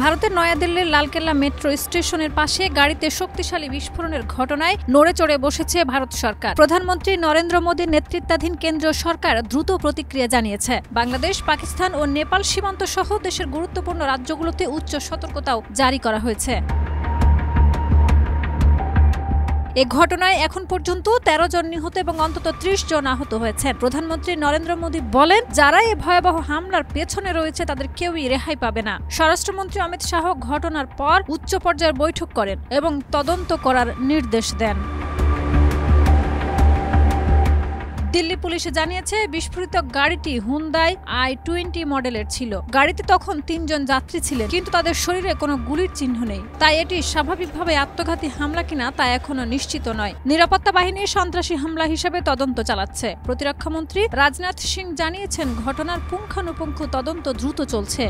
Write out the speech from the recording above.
ভারতের নয়াদিল্লির লালকেল্লা মেট্রো স্টেশনের পাশে গাড়িতে শক্তিশালী বিস্ফোরণের ঘটনায় নড়ে চড়ে বসেছে ভারত সরকার। প্রধানমন্ত্রী নরেন্দ্র মোদীর নেতৃত্বাধীন কেন্দ্রীয় সরকার দ্রুত প্রতিক্রিয়া জানিয়েছে। বাংলাদেশ, পাকিস্তান ও নেপাল সীমান্ত সহ দেশের গুরুত্বপূর্ণ রাজ্যগুলোতে উচ্চ সতর্কতাও জারি করা হয়েছে। এ ঘটনায় এখন পর্যন্ত ১৩ জন নিহত এবং অন্তত ৩০ জন আহত হয়েছেন। প্রধানমন্ত্রী নরেন্দ্র মোদী বলেন, যারা এই ভয়াবহ হামলার পেছনে রয়েছে তাদের কেউই রেহাই পাবে না। স্বরাষ্ট্রমন্ত্রী অমিত শাহ ঘটনার পর উচ্চ পর্যায়ের বৈঠক করেন এবং তদন্ত করার নির্দেশ দেন। দিল্লি পুলিশ জানিয়েছে, বিস্ফোরিত গাড়িটি হুন্দাই i20 মডেলের ছিল। গাড়িতে তখন ৩ জন যাত্রী ছিলেন, কিন্তু তাদের শরীরে কোনো গুলির চিহ্ন নেই। তাই এটি স্বাভাবিকভাবে আত্মঘাতী হামলা কিনা তা এখনো নিশ্চিত নয়। নিরাপত্তা বাহিনী সন্ত্রাসী হামলা হিসেবে তদন্ত চালাচ্ছে। প্রতিরক্ষামন্ত্রী রাজনাথ সিং জানিয়েছেন, ঘটনার পুঙ্খানুপুঙ্খ তদন্ত দ্রুত চলছে।